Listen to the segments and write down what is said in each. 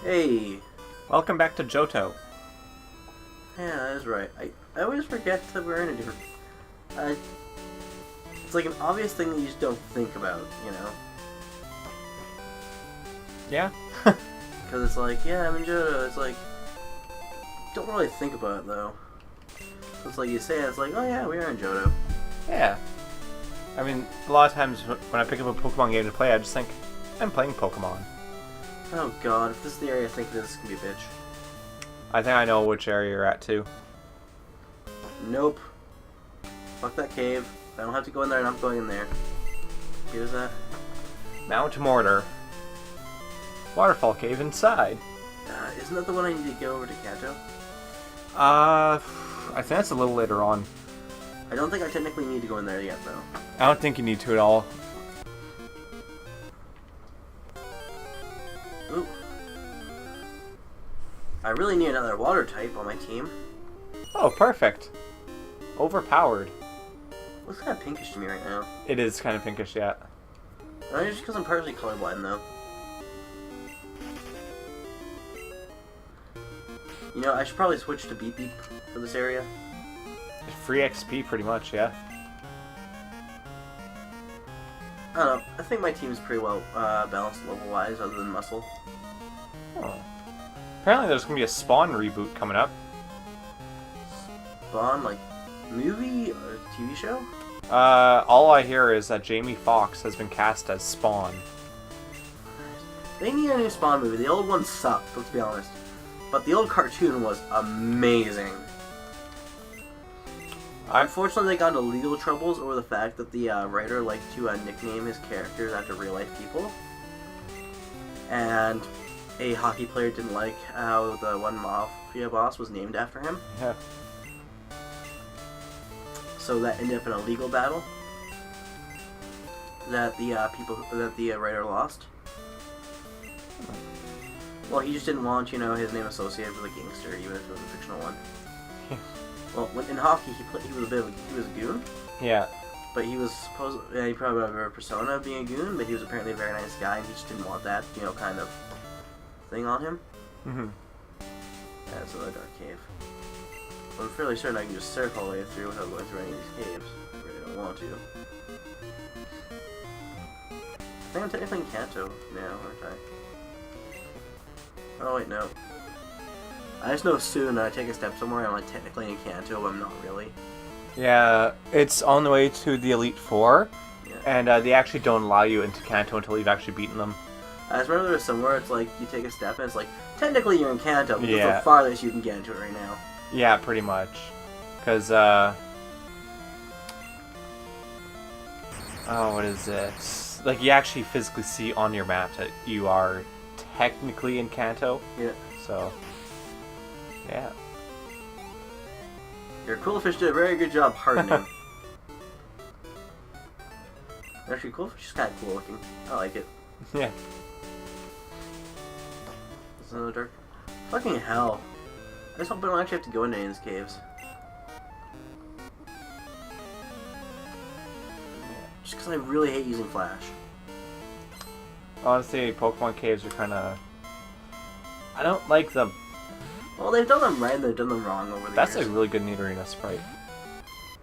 Hey, Welcome back to Johto. yeah, that is right. I always forget that we're in a different... Uh, it's like an obvious thing that you just don't think about, you know? Yeah? Because it's like, yeah, I'm in Johto. It's like, don't really think about it, though. So it's like you say it, it's like, oh yeah, we are in Johto. Yeah. I mean, a lot of times when I pick up a Pokemon game to play, I just think, I'm playing Pokemon. Oh god, if this is the area I think this can be a bitch. I think I know which area you're at, too. Nope. Fuck that cave. I don't have to go in there, and I'm going in there. Here's that. Mount Mortar. Waterfall cave inside. Isn't that the one I need to go over to Kanto? I think that's a little later on. I don't think I technically need to go in there yet, though. I don't think you need to at all. Ooh. I really need another water type on my team. Oh, perfect. Overpowered. Looks kind of pinkish to me right now. It is kind of pinkish, yeah. Just because I'm partially colorblind, though. You know, I should probably switch to Beep Beep for this area. Free XP, pretty much, yeah. I don't know. I think my team's pretty well balanced level-wise, other than Muscle. Oh. Apparently there's going to be a Spawn reboot coming up. Spawn, like, movie or TV show? All I hear is that Jamie Foxx has been cast as Spawn. They need a new Spawn movie. The old one sucked, let's be honest. But the old cartoon was amazing. Unfortunately, they got into legal troubles over the fact that the writer liked to nickname his characters after real-life people. And a hockey player didn't like how the one mafia boss was named after him. Yeah. So that ended up in a legal battle that the writer lost. Well, he just didn't want, you know, his name associated with a gangster, even if it was a fictional one. Well, in hockey, he was a goon. Yeah. But he was he probably had a persona of being a goon, but he was apparently a very nice guy, and he just didn't want that, you know, kind of thing on him. Mm-hmm. Yeah, it's another dark cave. I'm fairly certain I can just surf all the way through without going through any of these caves. I really don't want to. I think I'm technically in Kanto now, aren't I? Oh wait, no. I just know soon that I take a step somewhere I'm like technically in Kanto, but I'm not really. Yeah, it's on the way to the Elite Four, Yeah. and they actually don't allow you into Kanto until you've actually beaten them. I just remember there's somewhere it's like you take a step and it's like technically you're in Kanto, but Yeah. that's the farthest you can get into it right now. Yeah, pretty much. Because, oh, what is it? Like, you actually physically see on your map that you are technically in Kanto. Yeah. So, yeah. Your Quillfish did a very good job hardening. Actually, Quillfish is kind of cool looking. I like it. Yeah. It's another dark. Fucking hell. I just hope I don't actually have to go into any of these caves. Just because I really hate using Flash. Honestly, Pokemon caves are kind of... I don't like them. Well, they've done them right and they've done them wrong over the That's years. a really good Nidorina sprite.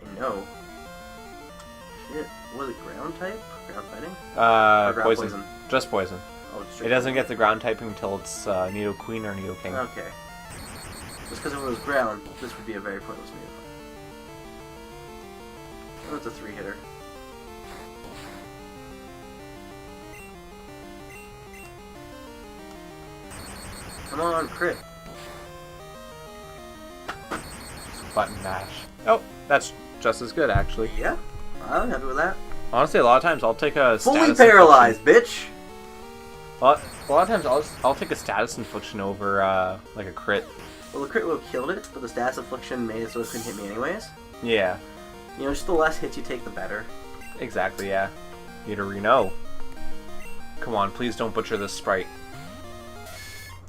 I know. Shit. Was it ground type? Ground fighting? Or ground Poison. Just poison. Oh, it's It doesn't get the ground typing until it's Nido Queen or Nido King. Okay. Just because if it was ground, this would be a very pointless move. Oh, it's a 3-hitter. Come on, crit. Button mash. Oh, that's just as good, actually. Yeah, I'm happy with that. Honestly, a lot of times I'll take a Fully status paralyzed, bitch! infliction. A lot of times I'll take a status infliction over like a crit. Well, the crit would have killed it, but the status affliction made it so it couldn't hit me anyways. Yeah, You know, just the less hits you take, the better. exactly. Yeah, Nidorino. Come on, please don't butcher this sprite.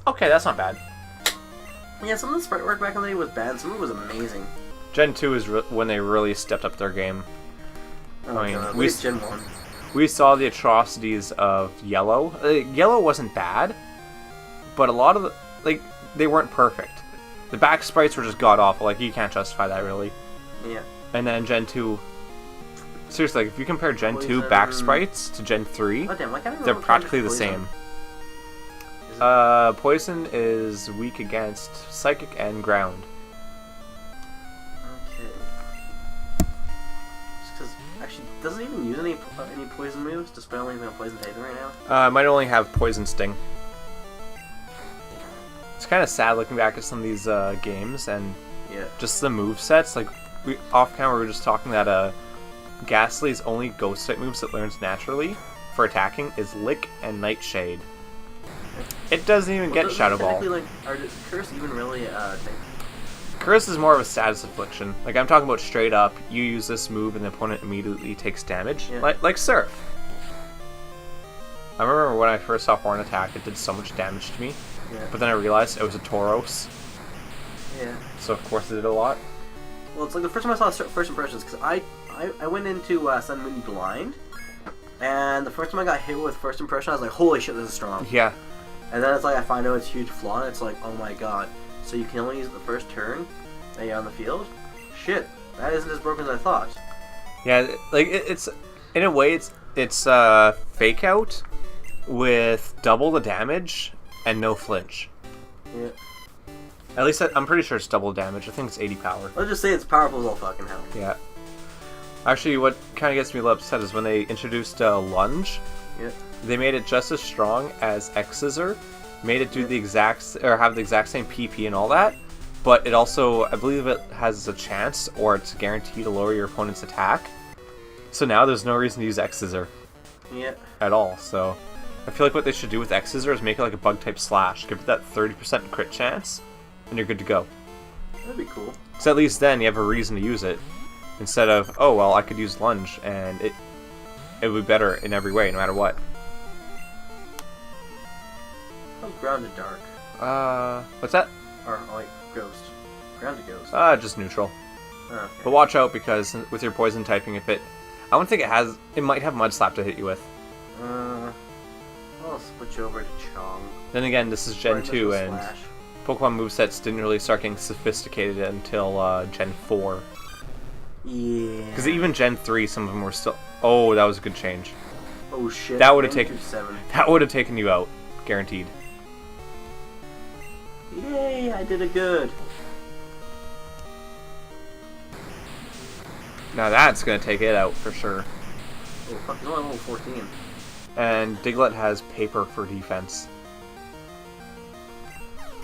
Okay, that's not bad. Yeah, some of the sprite work back in the day was bad, some of it was amazing. Gen 2 is when they really stepped up their game. Oh, I mean, God, we look at Gen 1. We saw the atrocities of Yellow. Yellow wasn't bad, but a lot of the, like, they weren't perfect. The back sprites were just god-awful. Like, you can't justify that, really. Yeah. And then Gen 2... Seriously, like, if you compare Gen 2 Poison. back sprites to Gen 3, Oh, damn, why can't I remember they're what kind practically of the poison? same. Is it- Poison is weak against Psychic and Ground. Okay. Just because, actually, doesn't it even use any poison moves, despite only having a poison typing right now? Might only have Poison Sting. It's kind of sad looking back at some of these games, and Yeah. just the move sets. Like, off camera we were just talking that Ghastly's only ghost type moves it learns naturally for attacking is Lick and Nightshade. It doesn't even get Shadow Ball. Like, are Curse even really thing? Curse is more of a status affliction. Like, I'm talking about straight up, you use this move and the opponent immediately takes damage. Yeah. Like Surf. I remember when I first saw Horn Attack, it did so much damage to me. Yeah. But then I realized it was a Tauros. Yeah. So of course it did a lot. Well, it's like the first time I saw first impressions, because I went into Sun Moon blind, and the first time I got hit with first impression, I was like, holy shit, this is strong. Yeah. And then it's like I find out it's a huge flaw, and it's like, oh my god. So you can only use it the first turn that you're on the field? Shit, that isn't as broken as I thought. Yeah, like it's in a way it's fake out with double the damage and no flinch. Yeah. At least I'm pretty sure it's double damage. I think it's 80 power. Let's just say it's powerful as all fucking hell. Yeah. Actually, what kind of gets me a little upset is when they introduced Lunge. Yeah. They made it just as strong as X-Scissor, made it do the exact, or have the exact same PP and all that, but it also, I believe it has a chance, or it's guaranteed to lower your opponent's attack. So now there's no reason to use X-Scissor Yeah. at all, so I feel like what they should do with X-Scissor is make it like a bug-type slash, give it that 30% crit chance, and you're good to go. That'd be cool. So at least then you have a reason to use it, instead of, oh well, I could use Lunge, and it would be better in every way, no matter what. How's Grounded Dark? What's that? Or, oh wait, Ghost. Grounded Ghost. Just neutral. Oh, okay. But watch out, because with your poison typing, if it... I don't think it might have Mud Slap to hit you with. I'll switch over to Chong. Then again, this is Gen Or 2, Initial and Slash. Pokemon movesets didn't really start getting sophisticated until Gen 4. Yeah. Because even Gen 3, some of them were still... Oh, that was a good change. Oh shit. That would've Rain taken- through 7. That would have taken you out. Guaranteed. Yay, I did it good. Now that's going to take it out for sure. Oh fuck, he's only level 14. And Diglett has paper for defense.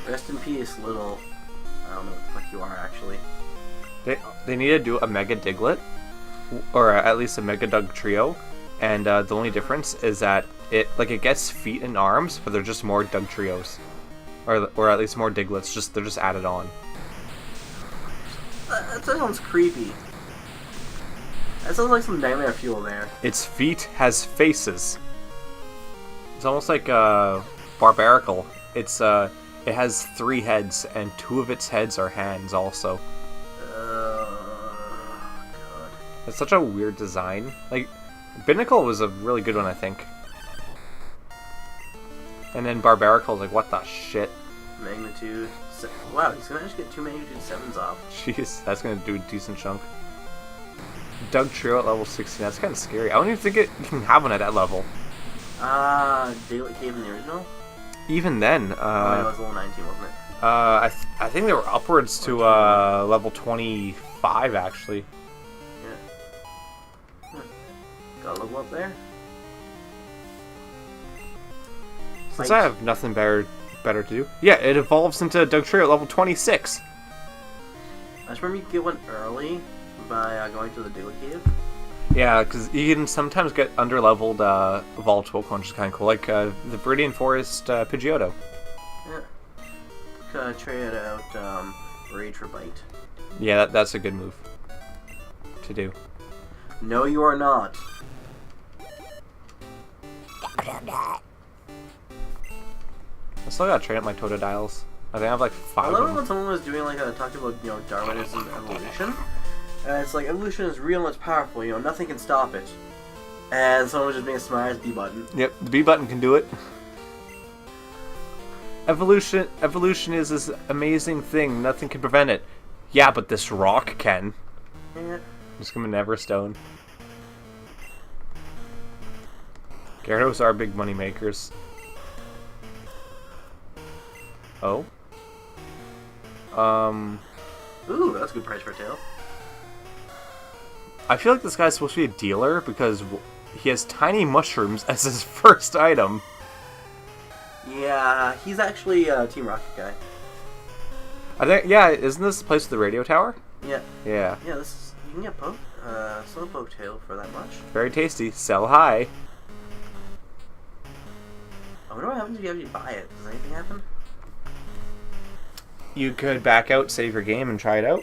Rest in peace, little... I don't know what the fuck you are, actually. They need to do a Mega Diglett, or at least a Mega Dug Trio, and the only difference is that it gets feet and arms, but they're just more Dug Trios, or at least more Diglets. They're just added on. That sounds creepy. That sounds like some nightmare fuel there. Its feet has faces. It's almost like Barbarical. It has 3 heads, and 2 of its heads are hands also. God. It's such a weird design. Like, Binnacle was a really good one, I think. And then Barbarical is like, what the shit? Magnitude. Wow, he's gonna just get 2 magnitude 7s off. Jeez, that's gonna do a decent chunk. Dug Trio at level 16, that's kind of scary. I don't even think you can have one at that level. Daylight Cave in the original? Even then, Oh, it was level 19, wasn't it? I think they were upwards to level 25, actually. Yeah. Got a level up there? Since I have nothing better to do. Yeah, it evolves into Dug Trio at level 26. I just remember you could get one early by going to the Daylight Cave. Yeah, because you can sometimes get underleveled evolved Pokemon, which is kind of cool, like the Viridian Forest Pidgeotto. Yeah. Trade out Rage for Bite. Yeah, that's a good move to do. No, you are not. I still gotta train up my Totodiles. I think I have like 5 I of love them. when someone was doing talked about Darwinism and evolution. And it's like evolution is real and it's powerful. Nothing can stop it. And someone was just being smart as B button. Yep, the B button can do it. Evolution is this amazing thing. Nothing can prevent it. Yeah, but this rock can. Yeah. Just come in Everstone. Gyarados are big money makers. Oh. Ooh, that's a good price for a tail. I feel like this guy's supposed to be a dealer because he has tiny mushrooms as his first item. Yeah, he's actually a Team Rocket guy. I think, yeah, isn't this the place with the radio tower? Yeah. Yeah. Yeah, this is, you can get Slowpoke tail for that much. Very tasty. Sell high. I wonder what happens if you actually buy it. Does anything happen? You could back out, save your game, and try it out.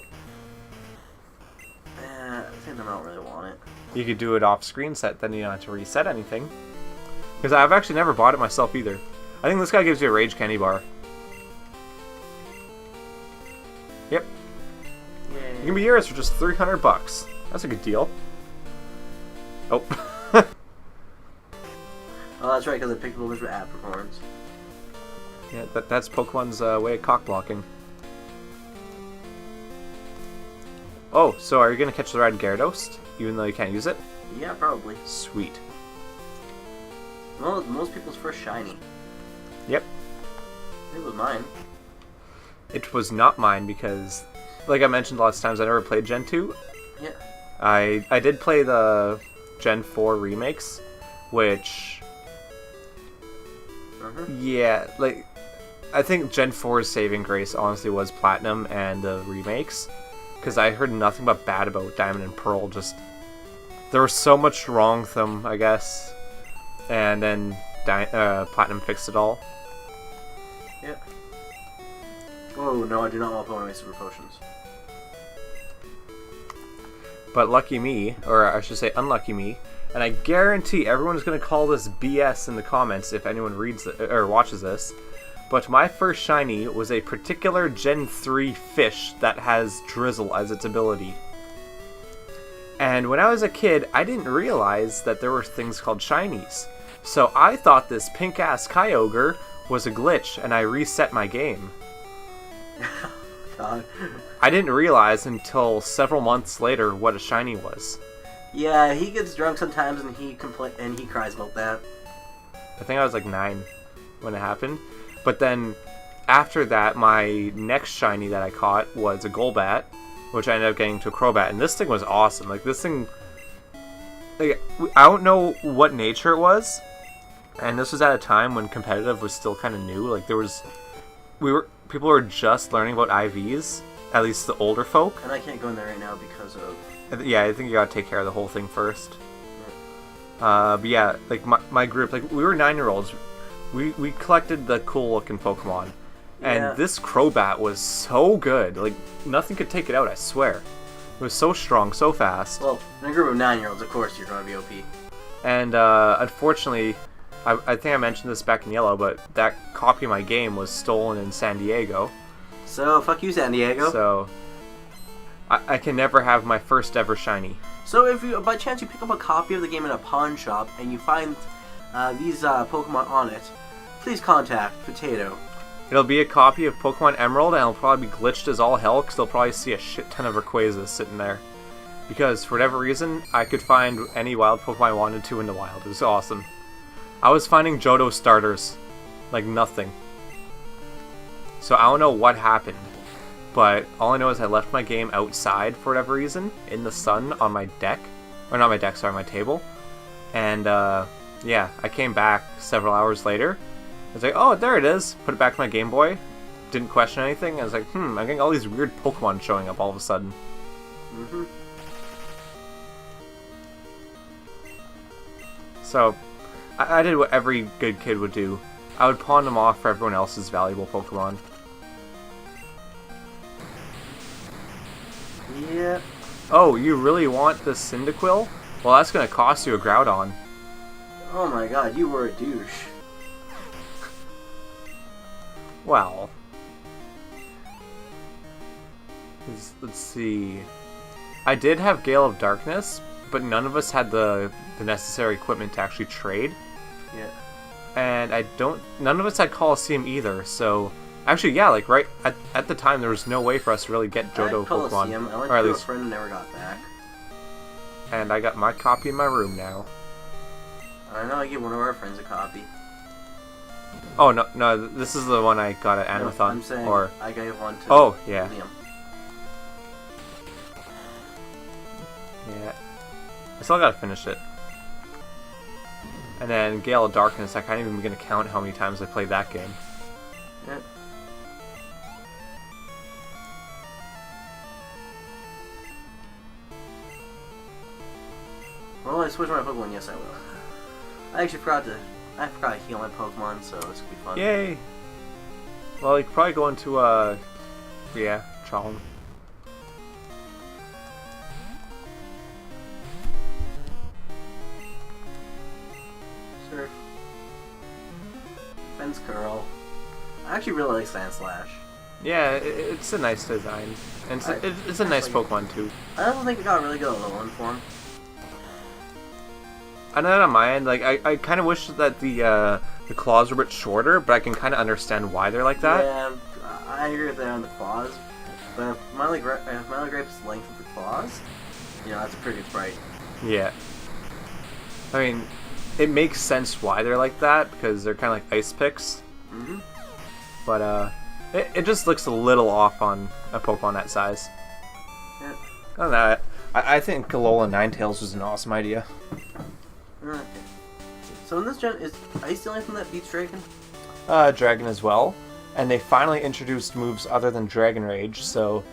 I think I don't really want it. You could do it off screen set, then you don't have to reset anything. Because I've actually never bought it myself either. I think this guy gives you a Rage Candy Bar. Yep. Yay. It can be yours for just $300. That's a good deal. Oh. Oh, that's right, because I picked up with app performance. Yeah, that's Pokemon's way of cock blocking. Oh, so are you going to catch the red Gyarados, even though you can't use it? Yeah, probably. Sweet. Well, most people's first shiny. Yep. It was mine. It was not mine because, like I mentioned lots of times, I never played Gen 2. Yeah. I did play the Gen 4 remakes, which... Yeah, like... I think Gen 4's saving grace honestly was Platinum and the remakes. Because I heard nothing but bad about Diamond and Pearl. Just... There was so much wrong with them, I guess. And then Platinum fixed it all. Yeah. Oh, no, I do not want to put on my super potions. But lucky me, or I should say unlucky me, and I guarantee everyone's going to call this BS in the comments if anyone reads or watches this, but my first shiny was a particular Gen 3 fish that has Drizzle as its ability. And when I was a kid, I didn't realize that there were things called shinies. So I thought this pink-ass Kyogre was a glitch, and I reset my game. God. I didn't realize until several months later what a shiny was. Yeah, he gets drunk sometimes and he cries about that. I think I was like 9 when it happened. But then after that, my next shiny that I caught was a Golbat, which I ended up getting to a Crobat, and this thing was awesome. Like this thing, like, I don't know what nature it was, and this was at a time when competitive was still kind of new. Like people were just learning about IVs, at least the older folk. And I can't go in there right now because of... Yeah, I think you gotta take care of the whole thing first. But yeah, like my group, like we were 9-year-olds. We collected the cool looking Pokemon. And Yeah. this Crobat was so good. Like nothing could take it out, I swear. It was so strong, so fast. Well, in a group of 9-year-olds, of course you're going to be OP. And unfortunately, I think I mentioned this back in Yellow, but that copy of my game was stolen in San Diego. So, fuck you, San Diego. So I can never have my first ever shiny. So if you, by chance, you pick up a copy of the game in a pawn shop and you find these Pokemon on it, please contact Potato. It'll be a copy of Pokemon Emerald, and it'll probably be glitched as all hell, because they'll probably see a shit ton of Rayquazas sitting there. Because, for whatever reason, I could find any wild Pokemon I wanted to in the wild. It was awesome. I was finding Johto starters. Like nothing. So I don't know what happened. But all I know is I left my game outside for whatever reason, in the sun on my deck. Or not my deck, sorry, my table. And, yeah, I came back several hours later. I was like, oh, there it is. Put it back to my Game Boy. Didn't question anything. I was like, I'm getting all these weird Pokemon showing up all of a sudden. Mm-hmm. So, I did what every good kid would do. I would pawn them off for everyone else's valuable Pokemon. Yeah. Oh, you really want this Cyndaquil? Well, that's going to cost you a Groudon. Oh my god, you were a douche. Well, let's see. I did have Gale of Darkness, but none of us had the necessary equipment to actually trade. Yeah. and none of us had Coliseum either, so actually, yeah, like right at the time there was no way for us to really get Johto Pokemon, I went or at to a least, friend and never got back. and I got my copy in my room now. I know I gave one of our friends a copy. Oh no, this is the one I got at Animathon. No, I'm saying or I gave one to yeah. Liam. Yeah, I still gotta finish it. And then Gale of Darkness, I can't even begin to count how many times I played that game. Yeah. Well, I switched my Pokemon. Yes, I will. I actually forgot to heal my Pokemon, so this could be fun. Yay! Well, you could probably go into yeah, Charm. Sure. Fence Curl. I actually really like Sand Slash. Yeah, it's a nice design, and it's a nice Pokemon too. I don't think it got really good level 1 form. I know that on my end, like I kind of wish that the claws were a bit shorter, but I can kind of understand why they're like that. Yeah, I agree with that on the claws. But if my only gripe is the length of the claws, you know, that's a pretty good sprite. Yeah. I mean, it makes sense why they're like that, because they're kind of like ice picks. Mm-hmm. But it just looks a little off on a Pokemon that size. Yeah. Other than that, I think Alola Ninetales was an awesome idea. Okay. So in this gen, is Ice the only thing that beats Dragon? Dragon as well. And they finally introduced moves other than Dragon Rage, so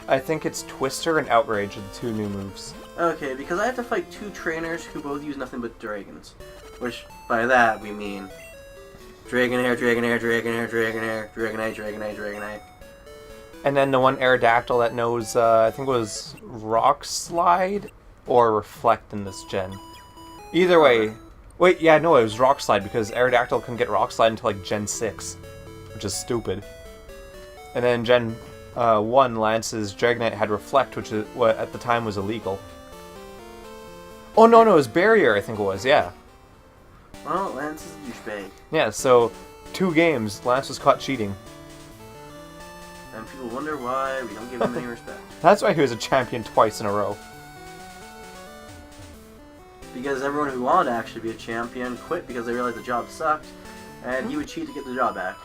I think it's Twister and Outrage are the two new moves. Okay, because I have to fight 2 trainers who both use nothing but dragons. Which, by that, we mean Dragonair, Dragonair, Dragonair, Dragonair, Dragonite, Dragonite, Dragonite. And then the one Aerodactyl that knows, I think it was Rock Slide or Reflect in this gen. Either way, wait, yeah, no, it was Rock Slide because Aerodactyl couldn't get Rock Slide until like Gen 6, which is stupid. And then Gen 1, Lance's Dragonite had Reflect, which is what at the time was illegal. Oh no, it was Barrier, I think it was, yeah. Well, Lance is a douchebag. Yeah, so 2 games, Lance was caught cheating. And people wonder why we don't give him any respect. That's why he was a champion twice in a row. Because everyone who wanted to actually be a champion quit because they realized the job sucked, and he would cheat to get the job back.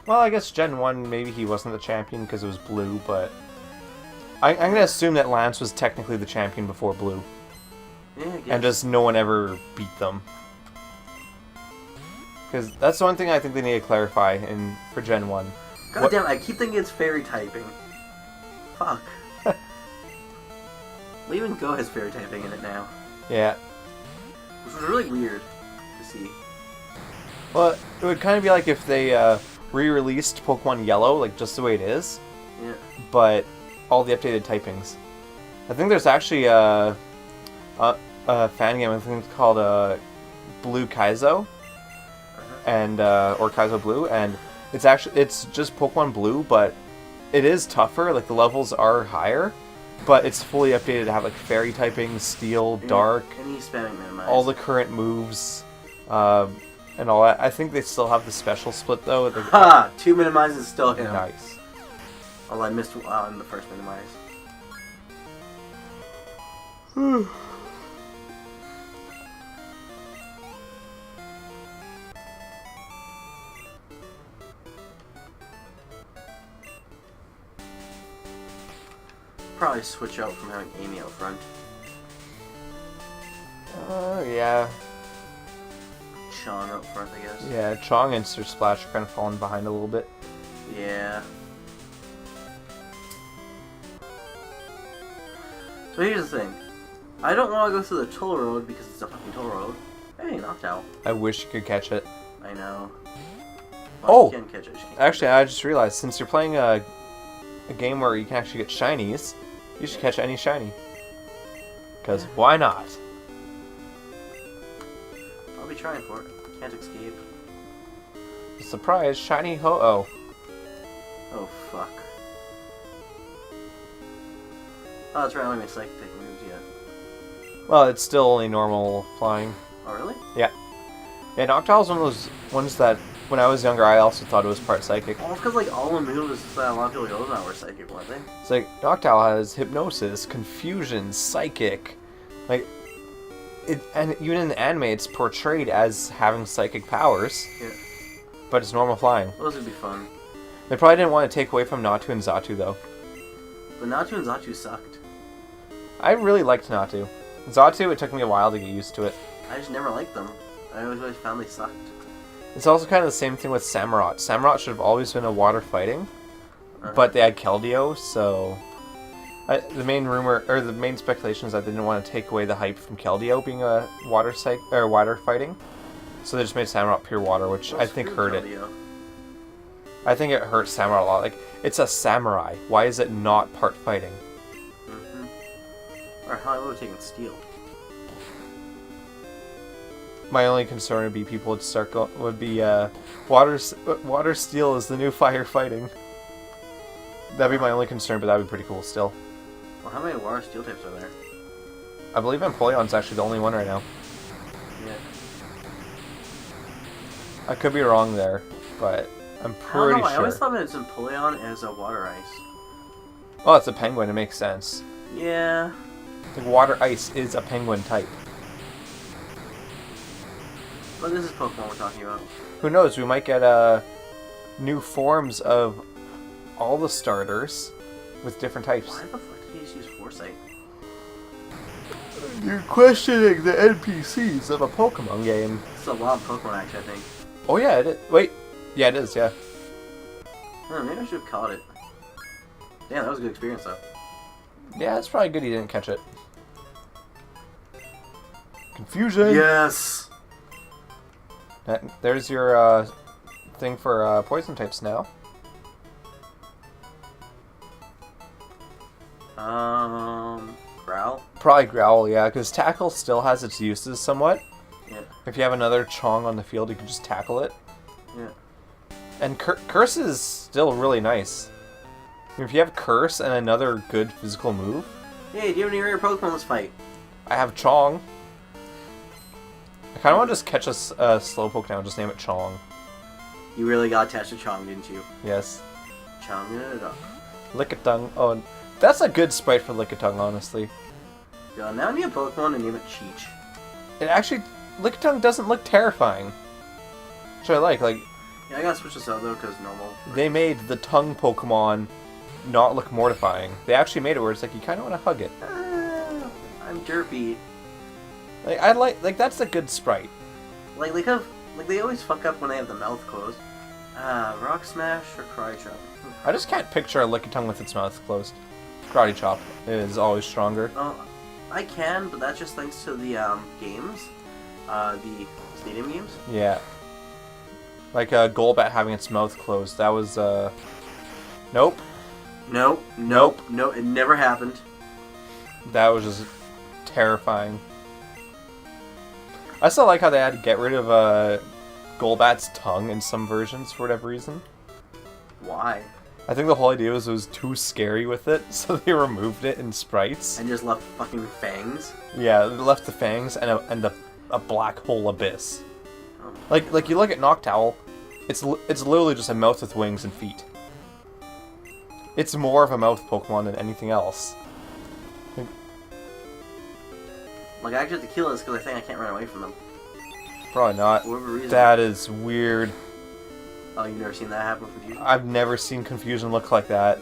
Well, I guess Gen 1, maybe he wasn't the champion because it was Blue, but I'm going to assume that Lance was technically the champion before Blue. Yeah, I guess. And just no one ever beat them. Because that's the one thing I think they need to clarify for Gen 1. God damn, I keep thinking it's fairy typing. Fuck. Well, even Go has fairy typing in it now. Yeah. Which was really weird to see. Well, it would kind of be like if they re-released Pokemon Yellow, like just the way it is. Yeah. But all the updated typings. I think there's actually a fan game, I think it's called Blue Kaizo. And or Kaizo Blue, and it's just Pokemon Blue, but it is tougher. Like the levels are higher, but it's fully updated to have like Fairy typing, Steel, Dark, and he's spamming Minimize. all the current moves, and all that. I think they still have the special split though. Ha! 2 Minimizes still hit him. Nice. Oh, I missed on the first Minimize. Probably switch out from having Amy out front. Yeah. Sean out front, I guess. Yeah, Chong and Sir Splash are kind of falling behind a little bit. Yeah. So here's the thing. I don't want to go through the toll road because it's a fucking toll road. Hey, knocked out. I wish you could catch it. I know. Oh! You can catch it. Actually, I just realized, since you're playing a game where you can actually get shinies, you should catch any shiny. Because why not? I'll be trying for it. Can't escape. Surprise, shiny Ho-Oh. Oh, fuck. Oh, that's right, I only made psychic moves yet. Well, it's still only normal flying. Oh, really? Yeah. Yeah, Noctowl's one of those ones that, when I was younger, I also thought it was part psychic. Well, it's because like all the moves that a lot of people go, those now were psychic, weren't they? It's like, Noctowl has Hypnosis, Confusion, Psychic. Like, and even in the anime, it's portrayed as having psychic powers. Yeah. But it's normal flying. Those would be fun. They probably didn't want to take away from Natu and Zatu, though. But Natu and Zatu sucked. I really liked Natu. Zatu, it took me a while to get used to it. I just never liked them. I always found they sucked. It's also kind of the same thing with Samurott. Samurott should have always been a water fighting, but they had Keldeo, so... the main rumor, or the main speculation is that they didn't want to take away the hype from Keldeo being a water fighting. So they just made Samurott pure water, which I think hurt it. I think it hurt Samurott a lot. Like, it's a samurai. Why is it not part fighting? Or how would have taken Steel? My only concern would be people would start water steel is the new fire fighting. That'd be my only concern, but that'd be pretty cool still. Well, how many water steel types are there? I believe Empoleon's actually the only one right now. Yeah. I could be wrong there, but I'm pretty I don't know, sure. I always thought that it's Empoleon as a water ice. Oh, it's a penguin. It makes sense. Yeah. Like, water ice is a penguin type. But this is Pokemon we're talking about. Who knows? We might get new forms of all the starters with different types. Why the fuck did he just use Foresight? You're questioning the NPCs of a Pokemon game. It's a lot of Pokemon actually, I think. Oh yeah, it is. Wait. Yeah, it is, yeah. Maybe I should have caught it. Damn, that was a good experience though. Yeah, it's probably good he didn't catch it. Confusion! Yes! There's your thing for poison types now. Growl? Probably Growl, yeah, because Tackle still has its uses somewhat. Yeah. If you have another Chong on the field, you can just tackle it. Yeah. And Curse is still really nice. I mean, if you have Curse and another good physical move... Hey, do you have any rare Pokemon? Let's fight. I have Chong. I kind of want to just catch a Slowpoke now and just name it Chong. You really got attached to Chong, didn't you? Yes. Chong it up. Lickitung. Oh, that's a good sprite for Lickitung, honestly. Yeah, now I need a Pokemon and name it Cheech. It actually... Lickitung doesn't look terrifying. Which I like. Yeah, I gotta switch this out though, because normal. They made the tongue Pokemon not look mortifying. They actually made it where it's like you kind of want to hug it. I'm derpy. Like, I like that's a good sprite. Like they always fuck up when they have the mouth closed. Rock Smash or Karate Chop? I just can't picture a Lickitung with its mouth closed. Karate Chop is always stronger. Oh, I can, but that's just thanks to the games, the stadium games. Yeah. Like Golbat having its mouth closed. That was nope. Nope. No, it never happened. That was just terrifying. I still like how they had to get rid of Golbat's tongue in some versions for whatever reason. Why? I think the whole idea was it was too scary with it, so they removed it in sprites. And just left fucking fangs? Yeah, they left the fangs and a black hole abyss. Oh. Like you look at Noctowl, it's literally just a mouth with wings and feet. It's more of a mouth Pokemon than anything else. Like, I actually have to kill this because I think I can't run away from them. Probably not. For whatever reason. That is weird. Oh, you've never seen that happen with Confusion? I've never seen Confusion look like that.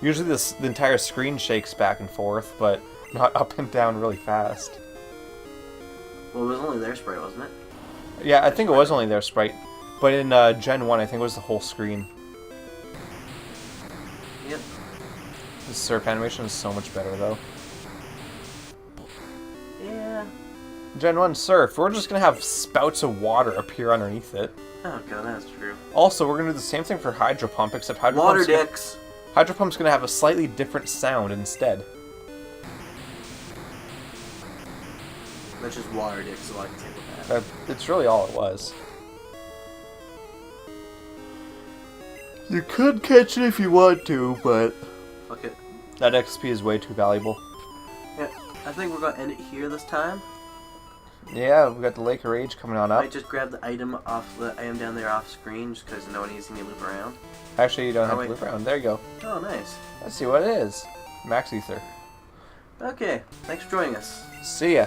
Usually the entire screen shakes back and forth, but not up and down really fast. Well, it was only their sprite, wasn't it? Yeah, I think it was only their sprite. But in Gen 1, I think it was the whole screen. Yep. The surf animation is so much better, though. Yeah. Gen 1 surf, we're just going to have spouts of water appear underneath it. Oh god, that's true. Also, we're going to do the same thing for Hydro Pump, except Hydro Water Pump's dicks! Hydro Pump's going to have a slightly different sound instead. That's just water dicks, so I can take with that. It's really all it was. You could catch it if you want to, but... Fuck it. That XP is way too valuable. Yeah, I think we're gonna end it here this time. Yeah, we got the Lake of Rage coming on I up. just grabbed the item down there off screen just because no one needs to see me loop around. Actually, you don't Oh, have wait. to loop around. There you go. Oh, nice. Let's see what it is. Max Ether. Okay, thanks for joining us. See ya.